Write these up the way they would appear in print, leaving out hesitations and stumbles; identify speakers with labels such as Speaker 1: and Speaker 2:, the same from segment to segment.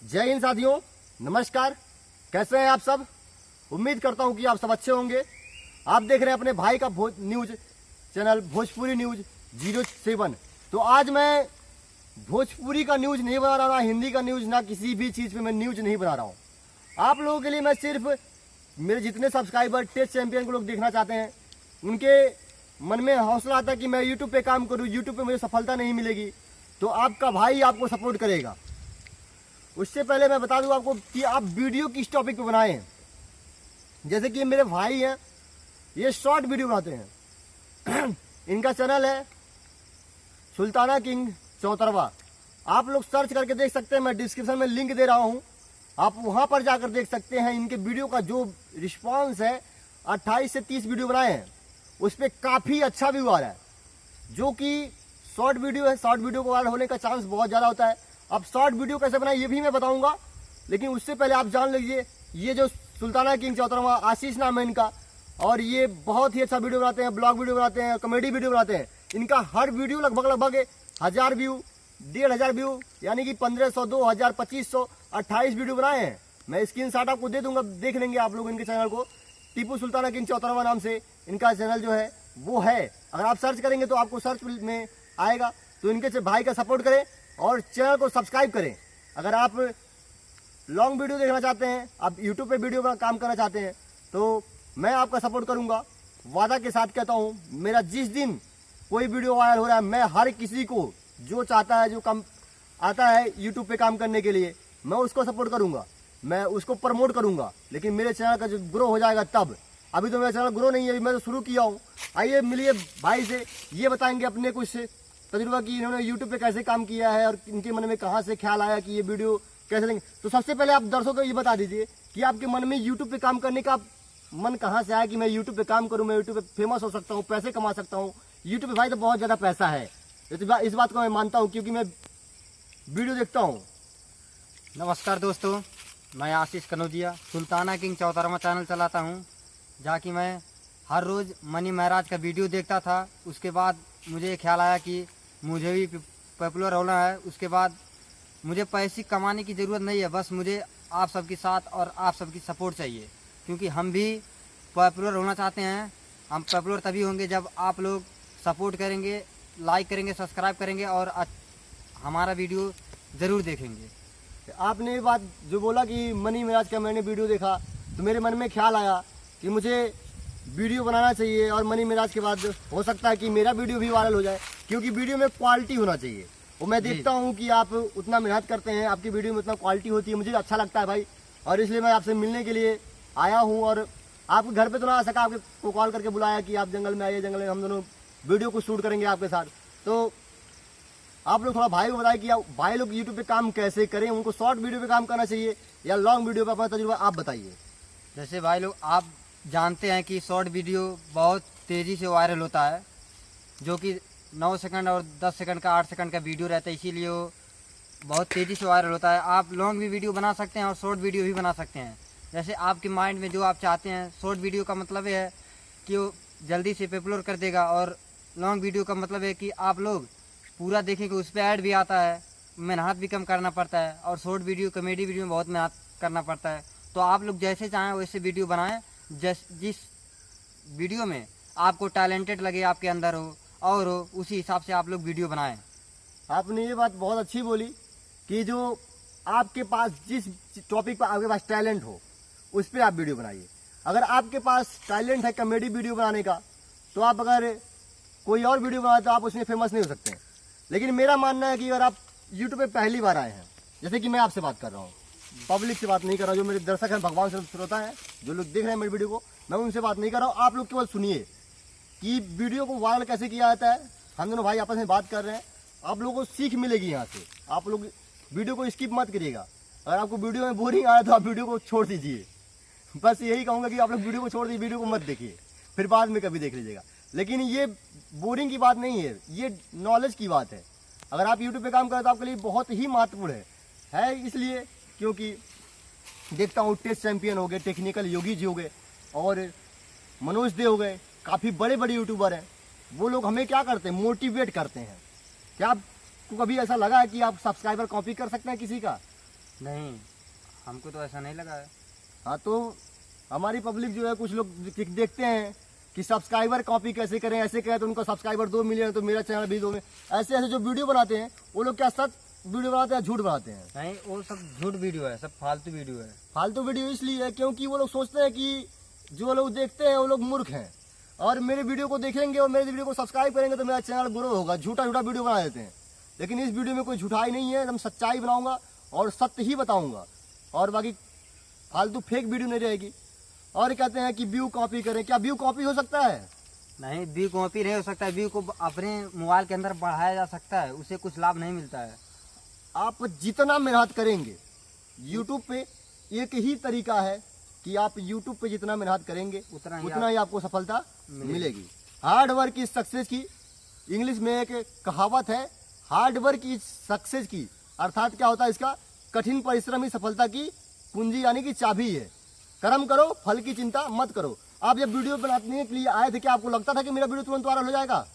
Speaker 1: जय हिंद साथियों, नमस्कार। कैसे हैं आप सब? उम्मीद करता हूं कि आप सब अच्छे होंगे। आप देख रहे हैं अपने भाई का न्यूज चैनल भोजपुरी न्यूज 07। तो आज मैं भोजपुरी का न्यूज नहीं बना रहा, ना हिंदी का न्यूज, ना किसी भी चीज़ पे मैं न्यूज नहीं बना रहा हूँ। आप लोगों के लिए मैं सिर्फ मेरे जितने सब्सक्राइबर टेस्ट चैंपियन को लोग देखना चाहते हैं, उनके मन में हौसला आता है कि मैं यूट्यूब पे काम करूँ, यूट्यूब पे मुझे सफलता नहीं मिलेगी, तो आपका भाई आपको सपोर्ट करेगा। उससे पहले मैं बता दूं आपको कि आप वीडियो किस टॉपिक पे बनाएं। जैसे कि मेरे भाई हैं, ये शॉर्ट वीडियो बनाते हैं। इनका चैनल है सुल्ताना किंग 74। आप लोग सर्च करके देख सकते हैं, मैं डिस्क्रिप्शन में लिंक दे रहा हूं, आप वहां पर जाकर देख सकते हैं। इनके वीडियो का जो रिस्पांस है, 28 से 30 वीडियो बनाए हैं, उस पर काफ़ी अच्छा व्यू आ रहा है। जो कि शॉर्ट वीडियो है, शॉर्ट वीडियो को वायरल होने का चांस बहुत ज़्यादा होता है। अब शॉर्ट वीडियो कैसे बनाए ये भी मैं बताऊंगा, लेकिन उससे पहले आप जान लीजिए, ये जो सुल्ताना किंग 74 आशीष नाम है इनका, और ये बहुत ही अच्छा वीडियो बनाते हैं, ब्लॉग वीडियो बनाते हैं, कॉमेडी वीडियो बनाते हैं। इनका हर वीडियो लगभग 1000 व्यू, 1500 व्यू, यानी कि 1500, 2000, 2500, 28 वीडियो बनाए हैं। मैं स्क्रीनशॉट आपको दे दूंगा, देख लेंगे आप लोग इनके चैनल को। टीपू सुल्ताना किंग 74 नाम से इनका चैनल जो है वो है। अगर आप सर्च करेंगे तो आपको सर्च में आएगा। तो इनके भाई का सपोर्ट करें और चैनल को सब्सक्राइब करें। अगर आप लॉन्ग वीडियो देखना चाहते हैं, आप यूट्यूब पे वीडियो का काम करना चाहते हैं, तो मैं आपका सपोर्ट करूंगा। वादा के साथ कहता हूं, मेरा जिस दिन कोई वीडियो वायरल हो रहा है, मैं हर किसी को जो चाहता है, जो काम आता है यूट्यूब पे काम करने के लिए, मैं उसको सपोर्ट करूंगा, मैं उसको प्रमोट करूंगा। लेकिन मेरे चैनल का जो ग्रो हो जाएगा तब। अभी तो मेरा चैनल ग्रो नहीं है, अभी मैं तो शुरू किया हूँ। आइए मिलिए भाई से, ये बताएंगे अपने कुछ तजुर्बा कि इन्होंने यूट्यूब पे कैसे काम किया है और इनके मन में कहाँ से ख्याल आया कि ये वीडियो कैसे लेंगे। तो सबसे पहले आप दर्शकों को ये बता दीजिए कि आपके मन में यूट्यूब पे काम करने का मन कहाँ से आया कि मैं यूट्यूब पे काम करूँ, मैं यूट्यूब पे फेमस हो सकता हूँ, पैसे कमा सकता हूँ। यूट्यूब पे भाई तो बहुत ज़्यादा पैसा है, इस बात को मैं मानता हूँ, क्योंकि मैं वीडियो देखता हूँ।
Speaker 2: नमस्कार दोस्तों, मैं आशीष कनौजिया सुल्ताना किंग 74वां चैनल चलाता हूं, जहाँ कि मैं हर रोज़ मनी महाराज का वीडियो देखता था। उसके बाद मुझे ख्याल आया कि मुझे भी पॉपुलर होना है। उसके बाद मुझे पैसे कमाने की ज़रूरत नहीं है, बस मुझे आप सबके साथ और आप सबकी सपोर्ट चाहिए, क्योंकि हम भी पॉपुलर होना चाहते हैं। हम पॉपुलर तभी होंगे जब आप लोग सपोर्ट करेंगे, लाइक करेंगे, सब्सक्राइब करेंगे और हमारा वीडियो ज़रूर देखेंगे।
Speaker 1: आपने ये बात जो बोला कि मनी महाराज का मैंने वीडियो देखा, तो मेरे मन में ख्याल आया कि मुझे वीडियो बनाना चाहिए, और मनी महाराज के बाद हो सकता है कि मेरा वीडियो भी वायरल हो जाए, क्योंकि वीडियो में क्वालिटी होना चाहिए। और मैं देखता हूँ कि आप उतना मेहनत करते हैं, आपकी वीडियो में उतना क्वालिटी होती है, मुझे अच्छा लगता है भाई। और इसलिए मैं आपसे मिलने के लिए आया हूँ, और आपके घर पे तो ना आ सका, आपको कॉल करके बुलाया कि आप जंगल में आइए, जंगल में हम दोनों वीडियो को शूट करेंगे आपके साथ। तो आप लोग थोड़ा भाई को बताएं कि भाई लोग यूट्यूब पे काम कैसे करें, उनको शॉर्ट वीडियो पे काम करना चाहिए या लॉन्ग वीडियो पे? अपना तजुर्बा आप बताइए।
Speaker 2: जैसे भाई लोग आप जानते हैं कि शॉर्ट वीडियो बहुत तेज़ी से वायरल होता है, जो कि 9 सेकंड और 10 सेकंड का 8 सेकंड का वीडियो रहता है, इसीलिए वो बहुत तेज़ी से वायरल होता है। आप लॉन्ग भी वीडियो बना सकते हैं और शॉर्ट वीडियो भी बना सकते हैं। जैसे आपके माइंड में जो आप चाहते हैं, शॉर्ट वीडियो का मतलब है कि वो जल्दी से पॉपुलर कर देगा, और लॉन्ग वीडियो का मतलब है कि आप लोग पूरा देखेंगे, उस पर ऐड भी आता है, मेहनत भी कम करना पड़ता है। और शॉर्ट वीडियो कॉमेडी वीडियो में बहुत मेहनत करना पड़ता है। तो आप लोग जैसे चाहें वैसे वीडियो बनाएं, जिस वीडियो में आपको टैलेंटेड लगे, आपके अंदर हो और हो, उसी हिसाब से आप लोग वीडियो बनाएं।
Speaker 1: आपने ये बात बहुत अच्छी बोली कि जो आपके पास जिस टॉपिक पर आपके पास टैलेंट हो, उस पर आप वीडियो बनाइए। अगर आपके पास टैलेंट है कॉमेडी वीडियो बनाने का, तो आप अगर कोई और वीडियो बनाए तो आप उसमें फेमस नहीं हो सकते। लेकिन मेरा मानना है कि अगर आप यूट्यूब पे पहली बार आए हैं, जैसे कि मैं आपसे बात कर रहा हूँ, पब्लिक से बात नहीं कर रहा हूँ, जो मेरे दर्शक हैं, भगवान से श्रोता है, जो लोग देख रहे हैं मेरी वीडियो को, मैं उनसे बात नहीं कर रहा हूँ। आप लोग केवल सुनिए कि वीडियो को वायरल कैसे किया जाता है। हम दोनों भाई आपस में बात कर रहे हैं, आप लोगों को सीख मिलेगी यहाँ से। आप लोग वीडियो को स्किप मत करिएगा। अगर आपको वीडियो में बोरिंग आ रहा है तो आप वीडियो को छोड़ दीजिए। बस यही कहूँगा कि आप लोग वीडियो को छोड़ दीजिए, वीडियो को मत देखिए, फिर बाद में कभी देख लीजिएगा। लेकिन ये बोरिंग की बात नहीं है, ये नॉलेज की बात है। अगर आप यूट्यूब पे काम करें तो आपके लिए बहुत ही महत्वपूर्ण है। इसलिए क्योंकि देखता हूँ टेस्ट चैंपियन हो गए, टेक्निकल योगी जी हो गए, और मनोज दे हो गए, काफ़ी बड़े बड़े यूट्यूबर हैं। वो लोग हमें क्या करते हैं, मोटिवेट करते हैं। क्या आपको कभी ऐसा लगा है कि आप सब्सक्राइबर कॉपी कर सकते हैं किसी का?
Speaker 2: नहीं, हमको तो ऐसा नहीं लगा है।
Speaker 1: हाँ, तो हमारी पब्लिक जो है, कुछ लोग देखते हैं कि सब्सक्राइबर कॉपी कैसे करें, ऐसे करें तो उनका सब्सक्राइबर 2 मिलियन, तो मेरा चैनल भी 2 मिलियन। ऐसे ऐसे जो वीडियो बनाते हैं वो लोग क्या सच वीडियो बनाते हैं, झूठ बनाते हैं।
Speaker 2: नहीं, वो सब झूठ वीडियो है, सब फालतू वीडियो है।
Speaker 1: फालतू वीडियो इसलिए है क्योंकि वो लोग सोचते हैं कि जो लोग देखते हैं वो लोग मूर्ख हैं, और मेरे वीडियो को देखेंगे और मेरे वीडियो को सब्सक्राइब करेंगे तो मेरा चैनल ग्रो होगा। झूठा झूठा वीडियो बना देते हैं, लेकिन इस वीडियो में कोई झूठाई नहीं है, एकदम सच्चाई बनाऊंगा और सत्य ही बताऊंगा, और बाकी फालतू फेक वीडियो नहीं रहेगी। और कहते हैं कि व्यू कॉपी करें, क्या व्यू कॉपी हो सकता है?
Speaker 2: नहीं, व्यू कॉपी नहीं हो सकता है। व्यू को अपने मोबाइल के अंदर बढ़ाया जा सकता है, उससे कुछ लाभ नहीं मिलता है।
Speaker 1: आप जितना मेहनत करेंगे यूट्यूब पे, एक ही तरीका है कि आप यूट्यूब पे जितना मेहनत करेंगे
Speaker 2: उतना
Speaker 1: ही आपको सफलता मिलेगी। हार्ड वर्क इज सक्सेस की, इंग्लिश में एक कहावत है, हार्ड वर्क इज सक्सेस की, अर्थात क्या होता है इसका, कठिन परिश्रम ही सफलता की कुंजी यानी कि चाबी है। कर्म करो, फल की चिंता मत करो। आप जब वीडियो बनाने के लिए आए थे, क्या आपको लगता था कि मेरा वीडियो तुरंत वायरल हो जाएगा?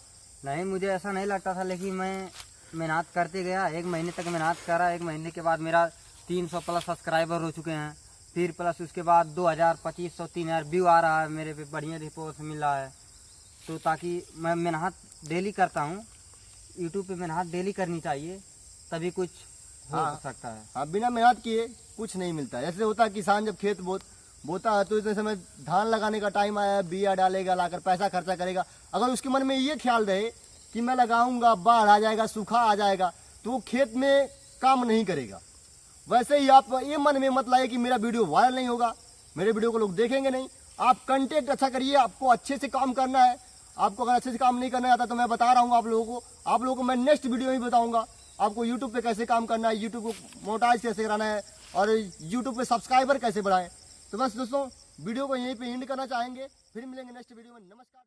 Speaker 2: नहीं, मुझे ऐसा नहीं लगता था, लेकिन मैं मेहनत करते गया। 1 महीने तक मेहनत करा। 1 महीने के बाद मेरा 300 प्लस सब्सक्राइबर हो चुके हैं। फिर प्लस उसके बाद 2000, 2500, 3000 व्यू आ रहा है मेरे पे, बढ़िया रिपोर्ट मिल रहा है। तो ताकि मैं मेहनत डेली करता हूँ, यूट्यूब पे मेहनत डेली करनी चाहिए, तभी कुछ हो सकता है।
Speaker 1: हाँ, बिना मेहनत किए कुछ नहीं मिलता है। जैसे होता है किसान जब खेत बोता है तो इतने समय धान लगाने का टाइम आया, बिया डालेगा, लाकर पैसा खर्चा करेगा। अगर उसके मन में ये ख्याल रहे कि मैं लगाऊंगा, बाढ़ आ जाएगा, सूखा आ जाएगा, तो वो खेत में काम नहीं करेगा। वैसे ही आप ये मन में मत लाइए कि मेरा वीडियो वायरल नहीं होगा, मेरे वीडियो को लोग देखेंगे नहीं। आप कंटेंट अच्छा करिए, आपको अच्छे से काम करना है। आपको अगर अच्छे से काम नहीं करना आता तो मैं बता रहा हूँ आप लोगों को मैं नेक्स्ट वीडियो में बताऊंगा आपको यूट्यूब पे कैसे काम करना है, यूट्यूब को मोनेटाइज कैसे कराना है, और यूट्यूब पे सब्सक्राइबर कैसे बढ़ाएं। तो बस दोस्तों, वीडियो को यहीं पे एंड करना चाहेंगे, फिर मिलेंगे नेक्स्ट वीडियो में। नमस्कार।